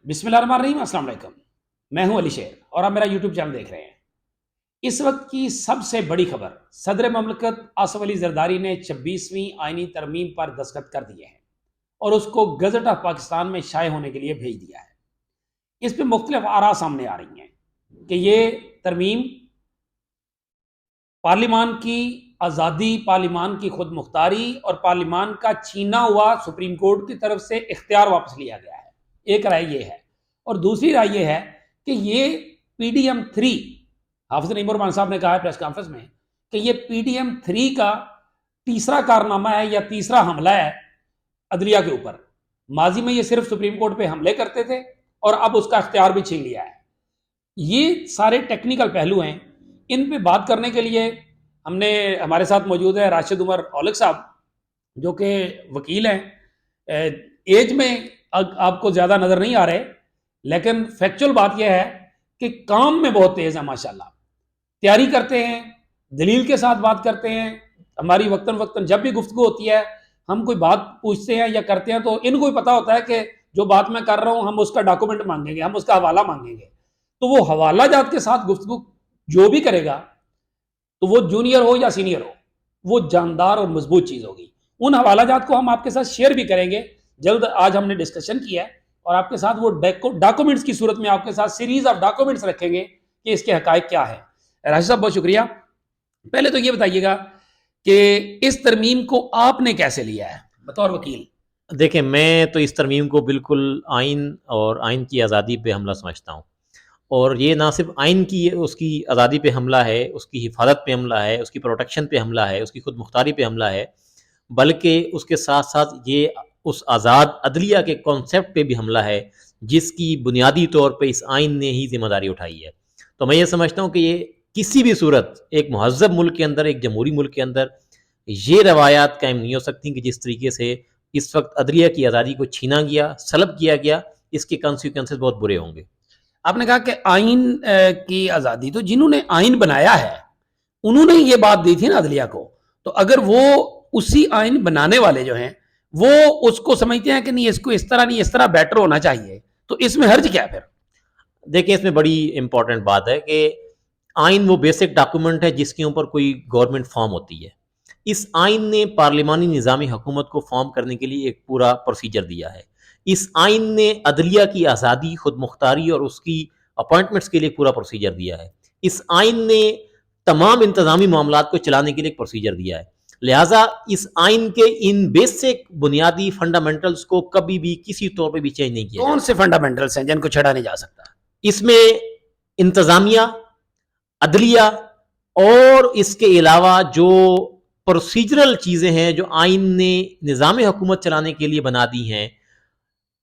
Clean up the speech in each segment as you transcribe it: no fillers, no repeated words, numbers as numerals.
بسم اللہ الرحمن الرحیم. السلام علیکم. میں ہوں علی شیر اور آپ میرا یوٹیوب چینل دیکھ رہے ہیں. اس وقت کی سب سے بڑی خبر، صدر مملکت آصف علی زرداری نے 26ویں آئینی ترمیم پر دستخط کر دیے ہیں اور اس کو گزٹ آف پاکستان میں شائع ہونے کے لیے بھیج دیا ہے. اس پہ مختلف آراء سامنے آ رہی ہیں کہ یہ ترمیم پارلیمان کی آزادی، پارلیمان کی خود مختاری اور پارلیمان کا چھینا ہوا سپریم کورٹ کی طرف سے اختیار واپس لیا گیا ہے. ایک رائے یہ ہے، اور دوسری رائے یہ ہے کہ یہ پی ڈی ایم 3، حافظ نعیم الرحمان صاحب نے کہا ہے پریس کانفرنس میں کہ یہ پی ڈی ایم 3 کا تیسرا کارنامہ ہے یا تیسرا حملہ ہے عدلیہ کے اوپر. ماضی میں یہ صرف سپریم کورٹ پہ حملے کرتے تھے اور اب اس کا اختیار بھی چھین لیا ہے. یہ سارے ٹیکنیکل پہلو ہیں. ان پہ بات کرنے کے لیے ہمارے ساتھ موجود ہے راشد عمر اولک صاحب، جو کہ وکیل ہیں. ایج میں آپ کو زیادہ نظر نہیں آ رہے، لیکن فیکچول بات یہ ہے کہ کام میں بہت تیز ہے ماشاءاللہ. تیاری کرتے ہیں، دلیل کے ساتھ بات کرتے ہیں. ہماری وقتاً وقتاً جب بھی گفتگو ہوتی ہے، ہم کوئی بات پوچھتے ہیں یا کرتے ہیں تو ان کو بھی پتا ہوتا ہے کہ جو بات میں کر رہا ہوں ہم اس کا ڈاکومنٹ مانگیں گے، ہم اس کا حوالہ مانگیں گے. تو وہ حوالہ جات کے ساتھ گفتگو جو بھی کرے گا، تو وہ جونیئر ہو یا سینئر ہو، وہ جاندار اور مضبوط چیز ہوگی. ان حوالہ جات کو ہم آپ کے ساتھ شیئر بھی کریں گے جلد. آج ہم نے ڈسکشن کیا ہے اور آپ کے ساتھ وہ ڈاکومنٹس کی صورت میں آپ کے ساتھ سیریز آف ڈاکومنٹس رکھیں گے کہ اس کے حقائق کیا ہے. راشد صاحب بہت شکریہ. پہلے تو یہ بتائیے گا کہ اس ترمیم کو آپ نے کیسے لیا ہے بطور وکیل؟ دیکھیں، میں تو اس ترمیم کو بالکل آئین اور آئین کی آزادی پہ حملہ سمجھتا ہوں. اور یہ نہ صرف آئین کی اس کی آزادی پہ حملہ ہے، اس کی حفاظت پہ حملہ ہے، اس کی پروٹیکشن پہ حملہ ہے، اس کی خود مختاری پہ حملہ ہے، بلکہ اس کے ساتھ ساتھ یہ اس آزاد عدلیہ کے کانسیپٹ پہ بھی حملہ ہے جس کی بنیادی طور پہ اس آئین نے ہی ذمہ داری اٹھائی ہے. تو میں یہ سمجھتا ہوں کہ یہ کسی بھی صورت ایک مہذب ملک کے اندر، ایک جمہوری ملک کے اندر یہ روایات قائم نہیں ہو سکتی کہ جس طریقے سے اس وقت عدلیہ کی آزادی کو چھینا گیا، سلب کیا گیا. اس کے کانسیکوینسز بہت برے ہوں گے. آپ نے کہا کہ آئین کی آزادی، تو جنہوں نے آئین بنایا ہے انہوں نے یہ بات دی تھی نا عدلیہ کو. تو اگر وہ اسی آئین بنانے والے جو ہیں وہ اس کو سمجھتے ہیں کہ نہیں، اس کو اس طرح نہیں، اس طرح بیٹر ہونا چاہیے، تو اس میں حرج کیا پھر؟ دیکھیں، اس میں بڑی امپورٹنٹ بات ہے کہ آئین وہ بیسک ڈاکومنٹ ہے جس کے اوپر کوئی گورنمنٹ فارم ہوتی ہے. اس آئین نے پارلیمانی نظامی حکومت کو فارم کرنے کے لیے ایک پورا پروسیجر دیا ہے. اس آئین نے عدلیہ کی آزادی، خود مختاری اور اس کی اپوائنٹمنٹس کے لیے پورا پروسیجر دیا ہے. اس آئین نے تمام انتظامی معاملات کو چلانے کے لیے ایک پروسیجر دیا ہے. لہٰذا اس آئین کے ان بیسک بنیادی فنڈامنٹلز کو کبھی بھی کسی طور پہ بھی چینج نہیں کیا. کون سے فنڈامنٹلز ہیں جن کو چھڑا نہیں جا سکتا؟ اس میں انتظامیہ، عدلیہ اور اس کے علاوہ جو پروسیجرل چیزیں ہیں جو آئین نے نظام حکومت چلانے کے لیے بنا دی ہیں،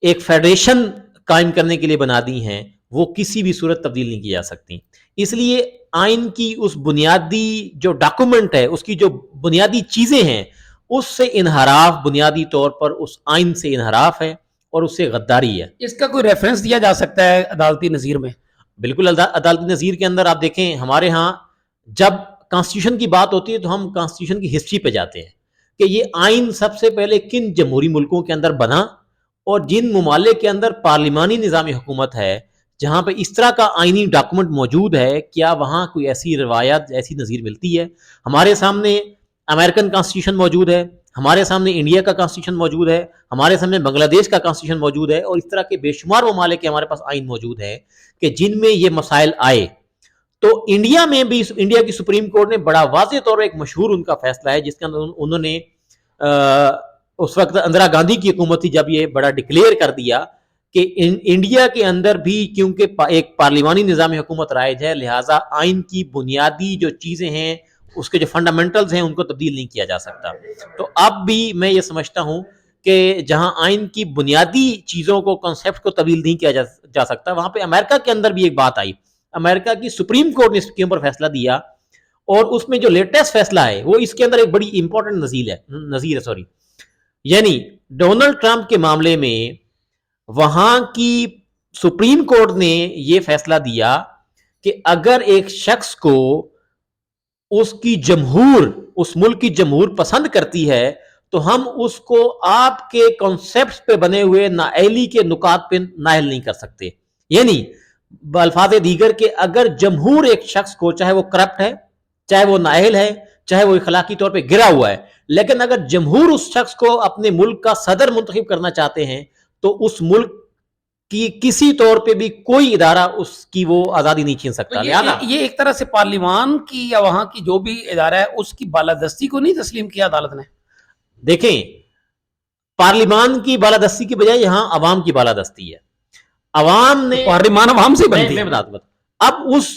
ایک فیڈریشن قائم کرنے کے لیے بنا دی ہیں، وہ کسی بھی صورت تبدیل نہیں کی جا سکتی. اس لیے آئین کی اس بنیادی جو ڈاکومنٹ ہے، اس کی جو بنیادی چیزیں ہیں، اس سے انحراف بنیادی طور پر اس آئین سے انحراف ہے اور اس سے غداری ہے. اس کا کوئی ریفرنس دیا جا سکتا ہے عدالتی نظیر میں؟ بالکل. عدالتی نظیر کے اندر آپ دیکھیں، ہمارے ہاں جب کانسٹیٹیوشن کی بات ہوتی ہے تو ہم کانسٹیٹیوشن کی ہسٹری پہ جاتے ہیں کہ یہ آئین سب سے پہلے کن جمہوری ملکوں کے اندر بنا، اور جن ممالک کے اندر پارلیمانی نظام حکومت ہے، جہاں پہ اس طرح کا آئینی ڈاکومنٹ موجود ہے، کیا وہاں کوئی ایسی روایت، ایسی نظیر ملتی ہے؟ ہمارے سامنے امریکن کانسٹیٹیوشن موجود ہے، ہمارے سامنے انڈیا کا کانسٹیٹیوشن موجود ہے، ہمارے سامنے بنگلہ دیش کا کانسٹیٹیوشن موجود ہے، اور اس طرح کے بے شمار ممالک کے ہمارے پاس آئین موجود ہے کہ جن میں یہ مسائل آئے. تو انڈیا میں بھی انڈیا کی سپریم کورٹ نے بڑا واضح طور پر ایک مشہور ان کا فیصلہ ہے جس کے اندر انہوں نے اس وقت اندرا گاندھی کی حکومت تھی جب یہ بڑا ڈکلیئر کر دیا کہ انڈیا کے اندر بھی کیونکہ ایک پارلیمانی نظام حکومت رائج ہے، لہٰذا آئین کی بنیادی جو چیزیں ہیں، اس کے جو فنڈامنٹلز ہیں، ان کو تبدیل نہیں کیا جا سکتا. تو اب بھی میں یہ سمجھتا ہوں کہ جہاں آئین کی بنیادی چیزوں کو، کنسیپٹ کو تبدیل نہیں کیا جا سکتا، وہاں پہ امریکہ کے اندر بھی ایک بات آئی. امریکہ کی سپریم کورٹ نے اس کے اوپر فیصلہ دیا، اور اس میں جو لیٹسٹ فیصلہ ہے وہ اس کے اندر ایک بڑی امپورٹنٹ نظیر ہے. یعنی ڈونلڈ ٹرمپ کے معاملے میں وہاں کی سپریم کورٹ نے یہ فیصلہ دیا کہ اگر ایک شخص کو اس کی جمہور، اس ملک کی جمہور پسند کرتی ہے تو ہم اس کو آپ کے کانسیپٹس پہ بنے ہوئے نااہلی کے نکات پہ نائل نہیں کر سکتے. یعنی بالفاظ دیگر کہ اگر جمہور ایک شخص کو، چاہے وہ کرپٹ ہے، چاہے وہ نااہل ہے، چاہے وہ اخلاقی طور پہ گرا ہوا ہے، لیکن اگر جمہور اس شخص کو اپنے ملک کا صدر منتخب کرنا چاہتے ہیں تو اس ملک کی کسی طور پہ بھی کوئی ادارہ اس کی وہ آزادی نہیں چھین سکتا. یہ ایک طرح سے پارلیمان کی یا وہاں کی جو بھی ادارہ ہے اس کی بالادستی کو نہیں تسلیم کیا عدالت نے. دیکھیں، پارلیمان کی بالادستی کی بجائے یہاں عوام کی بالادستی ہے. عوام نے، پارلیمان عوام سے بنتی ہے. میں بتا دوں، اب اس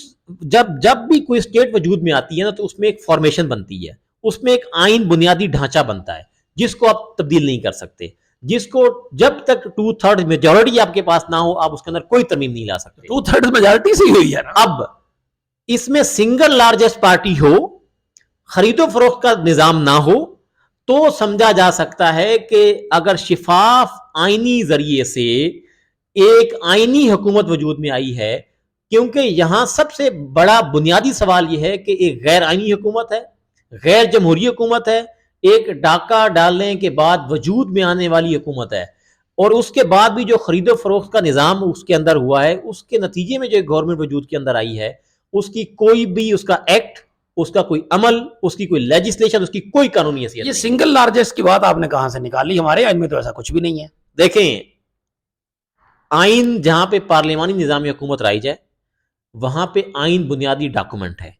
جب بھی کوئی اسٹیٹ وجود میں آتی ہے نا تو اس میں ایک فارمیشن بنتی ہے، اس میں ایک آئین بنیادی ڈھانچہ بنتا ہے جس کو آپ تبدیل نہیں کر سکتے، جس کو جب تک 2/3 میجورٹی آپ کے پاس نہ ہو آپ اس کے اندر کوئی ترمیم نہیں لا سکتے. 2/3 میجورٹی سے ہوئی ہے نا. اب اس میں سنگل لارجسٹ پارٹی ہو، خرید و فروخت کا نظام نہ ہو تو سمجھا جا سکتا ہے کہ اگر شفاف آئینی ذریعے سے ایک آئینی حکومت وجود میں آئی ہے، کیونکہ یہاں سب سے بڑا بنیادی سوال یہ ہے کہ ایک غیر آئینی حکومت ہے، غیر جمہوری حکومت ہے، ایک ڈاکہ ڈالنے کے بعد وجود میں آنے والی حکومت ہے، اور اس کے بعد بھی جو خرید و فروخت کا نظام اس کے اندر ہوا ہے، اس کے نتیجے میں جو گورنمنٹ وجود کے اندر آئی ہے، اس کی کوئی بھی اس کا ایکٹ، اس کا کوئی عمل، اس کی کوئی لیجسلیشن، اس کی کوئی قانونی حیثیت یہ نہیں. سنگل لارجسٹ کی بات آپ نے کہاں سے نکالی؟ ہمارے آئین میں تو ایسا کچھ بھی نہیں ہے. دیکھیں، آئین جہاں پہ پارلیمانی نظام حکومت رائج ہے وہاں پہ آئین بنیادی ڈاکومنٹ ہے.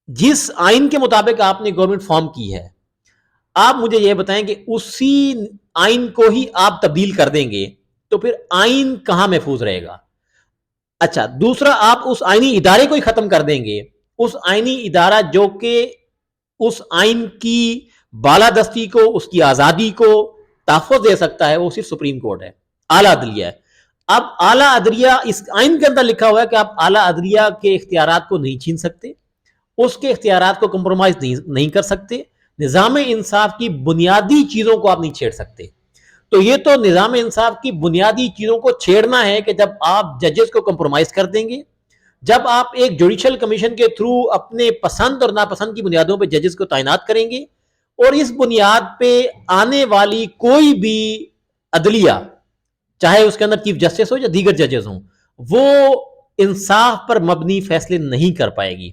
جس آئین کے مطابق آپ نے گورنمنٹ فارم کی ہے، آپ مجھے یہ بتائیں کہ اسی آئین کو ہی آپ تبدیل کر دیں گے تو پھر آئین کہاں محفوظ رہے گا؟ اچھا، دوسرا، آپ اس آئینی ادارے کو ہی ختم کر دیں گے، اس آئینی ادارہ جو کہ اس آئین کی بالادستی کو، اس کی آزادی کو تحفظ دے سکتا ہے، وہ صرف سپریم کورٹ ہے، اعلیٰ عدلیہ ہے. اب اعلیٰ عدلیہ، اس آئین کے اندر لکھا ہوا ہے کہ آپ اعلیٰ عدلیہ کے اختیارات کو نہیں چھین سکتے، اس کے اختیارات کو کمپرومائز نہیں کر سکتے، نظام انصاف کی بنیادی چیزوں کو آپ نہیں چھیڑ سکتے. تو یہ تو نظام انصاف کی بنیادی چیزوں کو چھیڑنا ہے کہ جب آپ ججز کو کمپرومائز کر دیں گے، جب آپ ایک جوڈیشل کمیشن کے تھرو اپنے پسند اور ناپسند کی بنیادوں پہ ججز کو تعینات کریں گے، اور اس بنیاد پہ آنے والی کوئی بھی عدلیہ، چاہے اس کے اندر چیف جسٹس ہو یا دیگر ججز ہوں، وہ انصاف پر مبنی فیصلے نہیں کر پائے گی.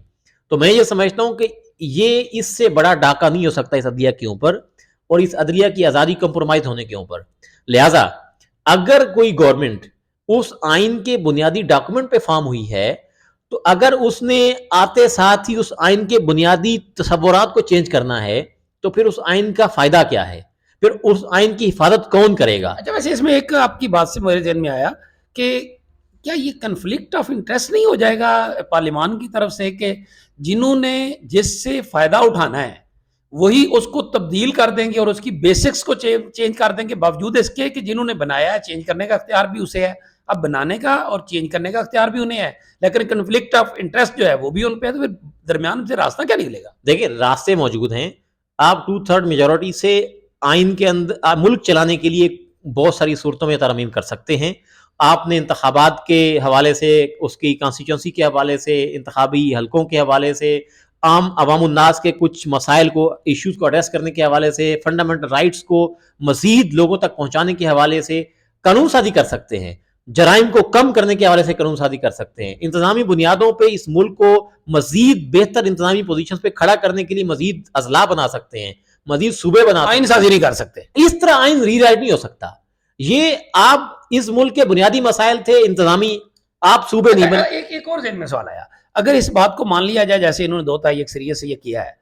تو میں یہ سمجھتا ہوں کہ یہ اس سے بڑا ڈاکہ نہیں ہو سکتا اس عدلیہ کے اوپر اور اس عدلیہ کی آزادی کمپرومائز ہونے کے اوپر. لہٰذا اگر کوئی گورنمنٹ اس آئین کے بنیادی ڈاکومنٹ پہ فارم ہوئی ہے تو اگر اس نے آتے ساتھ ہی اس آئین کے بنیادی تصورات کو چینج کرنا ہے تو پھر اس آئین کا فائدہ کیا ہے؟ پھر اس آئین کی حفاظت کون کرے گا؟ اچھا، ویسے اس میں ایک آپ کی بات سے میرے ذہن میں آیا کہ کیا یہ کنفلکٹ آف انٹرسٹ نہیں ہو جائے گا پارلیمان کی طرف سے کہ جنہوں نے جس سے فائدہ اٹھانا ہے وہی اس کو تبدیل کر دیں گے اور اس کی بیسکس کو چینج کر دیں گے، باوجود اس کے کہ جنہوں نے بنایا ہے چینج کرنے کا اختیار بھی اسے ہے، اب بنانے کا اور چینج کرنے کا اختیار بھی انہیں ہے، لیکن کنفلکٹ آف انٹرسٹ جو ہے وہ بھی ان پہ ہے، تو پھر درمیان سے راستہ کیا نکلے گا؟ دیکھیں، راستے موجود ہیں. آپ 2/3 میجورٹی سے آئین کے اندر ملک چلانے کے لیے بہت ساری صورتوں میں ترمیم کر سکتے ہیں. آپ نے انتخابات کے حوالے سے، اس کی کانسٹیچوئنسی کے حوالے سے، انتخابی حلقوں کے حوالے سے، عام عوام الناس کے کچھ مسائل کو، ایشوز کو ایڈریس کرنے کے حوالے سے، فنڈامنٹل رائٹس کو مزید لوگوں تک پہنچانے کے حوالے سے قانون سازی کر سکتے ہیں. جرائم کو کم کرنے کے حوالے سے قانون سازی کر سکتے ہیں. انتظامی بنیادوں پہ اس ملک کو مزید بہتر انتظامی پوزیشنز پہ کھڑا کرنے کے لیے مزید اضلاع بنا سکتے ہیں، مزید صوبے بنا سکتے ہیں. آئین سازی نہیں کر سکتے. اس طرح آئین ری رائٹ نہیں ہو سکتا. یہ آپ اس ملک کے بنیادی مسائل تھے انتظامی، آپ صوبے نہیں بنے. ایک اور ذہن میں سوال آیا، اگر اس بات کو مان لیا جائے جیسے انہوں نے 2 تائی اکثریت سے یہ کیا ہے،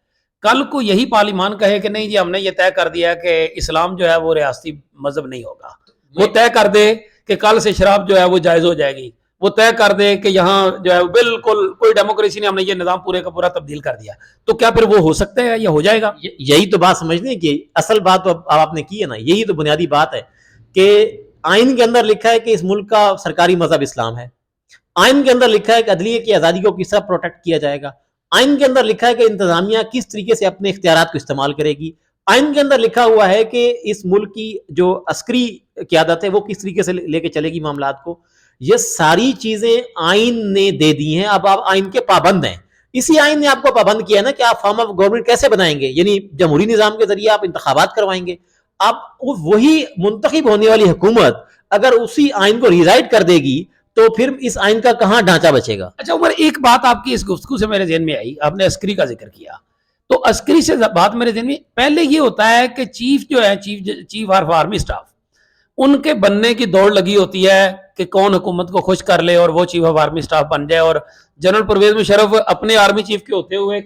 کل کو یہی پارلیمان کہے کہ نہیں جی ہم نے یہ طے کر دیا کہ اسلام جو ہے وہ ریاستی مذہب نہیں ہوگا، وہ طے کر دے کہ کل سے شراب جو ہے وہ جائز ہو جائے گی، وہ طے کر دے کہ یہاں جو ہے بالکل کوئی ڈیموکریسی نہیں، ہم نے یہ نظام پورے کا پورا تبدیل کر دیا، تو کیا پھر وہ ہو سکتا ہے یا ہو جائے گا؟ یہی تو بات سمجھنے کہ اصل بات تو آپ نے کی ہے نا، یہی تو بنیادی بات ہے کہ آئین کے اندر لکھا ہے کہ اس ملک کا سرکاری مذہب اسلام ہے. آئین کے اندر لکھا ہے کہ عدلیہ کی آزادی کو کس طرح پروٹیکٹ کیا جائے گا. آئین کے اندر لکھا ہے کہ انتظامیہ کس طریقے سے اپنے اختیارات کو استعمال کرے گی. آئین کے اندر لکھا ہوا ہے کہ اس ملک کی جو عسکری قیادت ہے وہ کس طریقے سے لے کے چلے گی معاملات کو. یہ ساری چیزیں آئین نے دے دی ہیں، اب آپ آئین کے پابند ہیں. اسی آئین نے آپ کو پابند کیا نا کہ آپ فارم آف گورنمنٹ کیسے بنائیں گے, یعنی جمہوری نظام کے ذریعے آپ انتخابات کروائیں گے. آپ وہی منتخب ہونے والی حکومت اگر اسی آئین کو ریرائٹ کر دے گی تو پھر اس آئین کا کہاں ڈھانچہ بچے گا؟ اچھا عمر, ایک بات آپ کی اس گفتگو سے میرے ذہن میں آئی, آپ نے عسکری کا ذکر کیا, تو عسکری سے بات میرے ذہن میں, پہلے یہ ہوتا ہے کہ چیف جو ہے, چیف آف آرمی اسٹاف, ان کے بننے کی دوڑ لگی ہوتی ہے کہ کون حکومت کو خوش کر لے اور وہ چیف آف آرمی اسٹاف بن جائے, اور جنرل پرویز مشرف اپنے آرمی چیف کے ہوتے ہوئے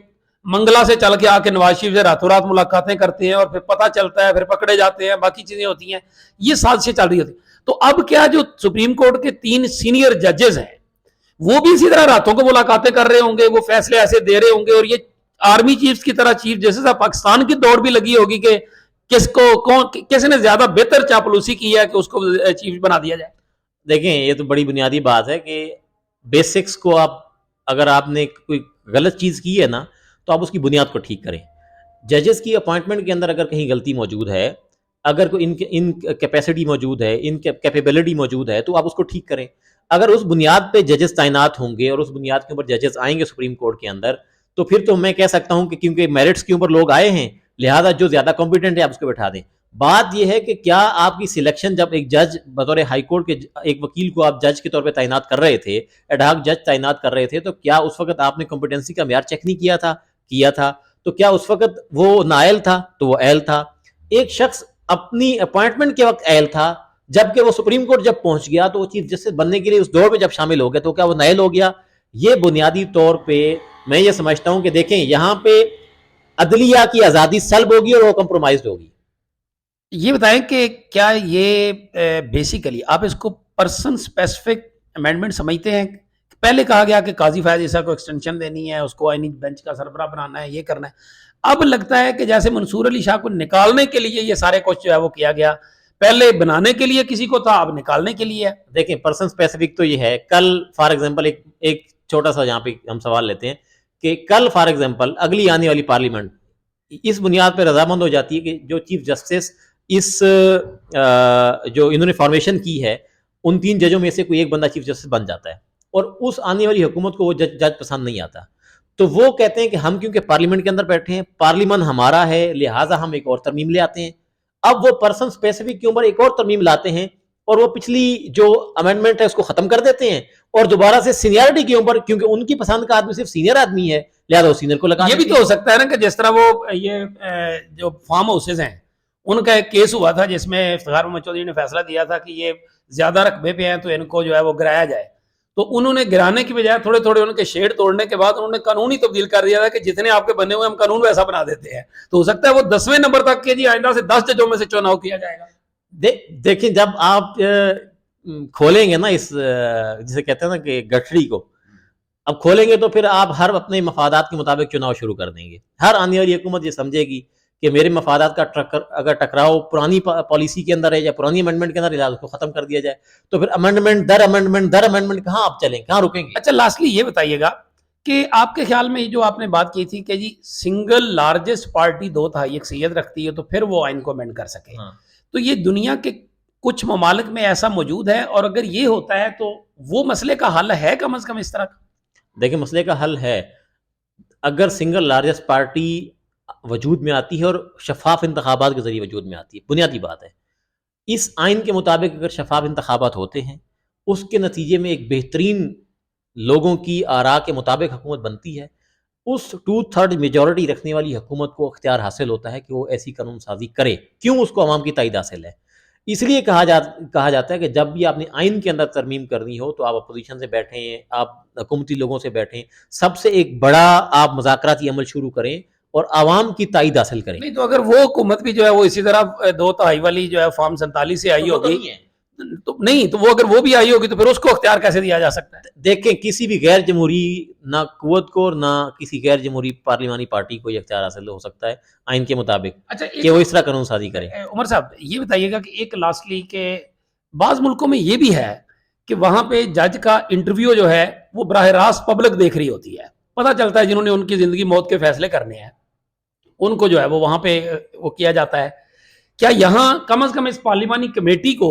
منگلا سے چل کے آ کے نواز شریف سے راتوں رات ملاقاتیں کرتے ہیں, اور پھر پتہ چلتا ہے, پھر پکڑے جاتے ہیں, باقی چیزیں ہوتی ہیں, یہ سازشیں چل رہی ہوتی ہیں. تو اب کیا جو سپریم کورٹ کے 3 سینئر ججز ہیں وہ بھی اسی طرح راتوں کو ملاقاتیں کر رہے ہوں گے, وہ فیصلے ایسے دے رہے ہوں گے, اور یہ آرمی چیف کی طرح چیف جسٹس پاکستان کی دوڑ بھی لگی ہوگی کہ کس نے زیادہ بہتر چاپلوسی کی ہے کہ اس کو چیف بنا دیا جائے. دیکھیں یہ تو بڑی بنیادی بات ہے کہ بیسکس کو اگر آپ نے کوئی غلط چیز کی ہے نا تو آپ اس کی بنیاد کو ٹھیک کریں. ججز کی اپوائنٹمنٹ کے اندر اگر کہیں غلطی موجود ہے, اگر کوئی ان کیپیسٹی موجود ہے, ان کیپیبلٹی موجود ہے, تو آپ اس کو ٹھیک کریں. اگر اس بنیاد پہ ججز تعینات ہوں گے اور اس بنیاد کے اوپر ججز آئیں گے سپریم کورٹ کے اندر, تو پھر تو میں کہہ سکتا ہوں کہ کیونکہ میرٹس کے اوپر لوگ آئے ہیں لہذا جو زیادہ کمپیٹنٹ ہے آپ اس کو بٹھا دیں. بات یہ ہے کہ کیا آپ کی سلیکشن جب ایک جج بطور ہائی کورٹ کے ایک وکیل کو آپ جج کے طور پہ تعینات کر رہے تھے, ایڈ ہاک جج تعینات کر رہے تھے, تو کیا اس وقت آپ نے کمپیٹنسی کا معیار چیک نہیں کیا تھا؟ تو کیا اس وقت وہ نااہل تھا؟ تو وہ اہل تھا. ایک شخص اپنی اپوائنٹمنٹ کے وقت اہل تھا, جبکہ وہ سپریم کورٹ جب پہنچ گیا تو وہ چیف جسٹس بننے کے لیے اس دوڑ میں جب شامل ہو گیا تو کیا وہ نااہل ہو گیا؟ یہ بنیادی طور پہ میں یہ سمجھتا ہوں کہ دیکھیں یہاں پہ عدلیہ کی آزادی سلب ہوگی اور وہ کمپرومائزڈ ہوگی. یہ بتائیں کہ کیا یہ بیسیکلی آپ اس کو پرسن اسپیسیفک امینڈمنٹ سمجھتے ہیں؟ پہلے کہا گیا کہ قاضی فیاض عیسیٰ کو ایکسٹینشن دینی ہے, اس کو آئینی بینچ کا سربراہ بنانا ہے, یہ کرنا ہے. اب لگتا ہے کہ جیسے منصور علی شاہ کو نکالنے کے لیے یہ سارے کچھ جو ہے وہ کیا گیا, پہلے بنانے کے لیے کسی کو تھا, اب نکالنے کے لیے ہے. دیکھیں پرسن اسپیسیفک تو یہ ہے, کل فار ایگزامپل ایک چھوٹا سا یہاں پہ ہم سوال لیتے ہیں کہ کل فار ایگزامپل اگلی آنے والی پارلیمنٹ اس بنیاد پہ رضامند ہو جاتی ہے کہ جو چیف جسٹس اس جو انہوں نے فارمیشن کی ہے ان 3 ججوں میں سے کوئی ایک بندہ چیف جسٹس بن جاتا ہے, اور اس آنے والی حکومت کو وہ جج پسند نہیں آتا, تو وہ کہتے ہیں کہ ہم کیونکہ پارلیمنٹ کے اندر بیٹھے ہیں, پارلیمنٹ ہمارا ہے, لہٰذا ہم ایک اور ترمیم لے آتے ہیں. اب وہ پرسن اسپیسیفک کے اوپر ایک اور ترمیم لاتے ہیں اور وہ پچھلی جو امینڈمنٹ ہے اس کو ختم کر دیتے ہیں, اور دوبارہ سے سینئرٹی کے اوپر کیونکہ ان کی پسند کا آدمی صرف سینئر آدمی ہے لہٰذا وہ سینئر کو لگا. یہ بھی تو ہو سکتا ہے نا کہ جس طرح وہ یہ جو فارم ہاؤسز ہیں ان کا ایک کیس ہوا تھا جس میں افتخار محمد چودھری نے فیصلہ دیا تھا کہ یہ زیادہ رقبے پہ ہیں تو ان کو جو ہے وہ گرایا جائے, تو انہوں نے گرانے کی بجائے تھوڑے تھوڑے ان کے شیڈ توڑنے کے بعد انہوں نے قانون ہی تبدیل کر دیا تھا کہ جتنے آپ کے بنے ہوئے ہم قانون ویسا بنا دیتے ہیں. تو ہو سکتا ہے وہ 10ویں نمبر تک کے جی آئندہ سے 10 ججوں میں سے چناؤ کیا جائے گا. دیکھیں جب آپ کھولیں گے نا اس جسے کہتے ہیں نا کہ گٹھڑی کو, اب کھولیں گے تو پھر آپ ہر اپنے مفادات کے مطابق چناؤ شروع کر دیں گے. ہر آنے والی حکومت یہ سمجھے گی کہ میرے مفادات کا اگر ٹکراؤ پرانی پالیسی کے اندر ہے یا پرانی امینڈمنٹ کے اندر ہے اس کو ختم کر دیا جائے, تو پھر امینڈمنٹ در امینڈمنٹ کہاں آپ چلیں, کہاں رکیں گے؟ اچھا لاسٹلی یہ بتائیے گا کہ آپ کے خیال میں جو آپ نے بات کی تھی کہ جی سنگل لارجسٹ پارٹی 2 تہائی اکثریت رکھتی ہے تو پھر وہ آئین کو امینڈ کر سکے, تو یہ دنیا کے کچھ ممالک میں ایسا موجود ہے, اور اگر یہ ہوتا ہے تو وہ مسئلے کا حل ہے کم از کم اس طرح کا؟ دیکھیں مسئلے کا حل ہے اگر سنگل لارجسٹ پارٹی وجود میں آتی ہے اور شفاف انتخابات کے ذریعے وجود میں آتی ہے. بنیادی بات ہے اس آئین کے مطابق اگر شفاف انتخابات ہوتے ہیں اس کے نتیجے میں ایک بہترین لوگوں کی آراء کے مطابق حکومت بنتی ہے, اس 2/3 میجورٹی رکھنے والی حکومت کو اختیار حاصل ہوتا ہے کہ وہ ایسی قانون سازی کرے. کیوں اس کو عوام کی تائید حاصل ہے؟ اس لیے کہا جاتا ہے کہ جب بھی آپ نے آئین کے اندر ترمیم کرنی ہو تو آپ اپوزیشن سے بیٹھیں, آپ حکومتی لوگوں سے بیٹھیں, سب سے ایک بڑا آپ مذاکراتی عمل شروع کریں اور عوام کی تائید حاصل کریں. نہیں تو اگر وہ حکومت بھی جو ہے وہ اسی طرح 2 تہائی والی جو ہے فارم 47 سے آئی ہوگی تو نہیں, تو وہ اگر وہ بھی آئی ہوگی تو پھر اس کو اختیار کیسے دیا جا سکتا ہے؟ دیکھیں کسی بھی غیر جمہوری نہ قوت کو نہ کسی غیر جمہوری پارلیمانی پارٹی کو یہ اختیار حاصل ہو سکتا ہے آئین کے مطابق اچھا کہ وہ اس طرح قانون سازی کرے. عمر صاحب یہ بتائیے گا کہ ایک لاسٹلی کہ بعض ملکوں میں یہ بھی ہے کہ وہاں پہ جج کا انٹرویو جو ہے وہ براہ راست پبلک دیکھ رہی ہوتی ہے, پتہ چلتا ہے جنہوں نے ان کی زندگی موت کے فیصلے کرنے ہیں ان کو جو ہے وہ وہاں پہ وہ کیا جاتا ہے. کیا یہاں کم از کم اس پارلیمانی کمیٹی کو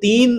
3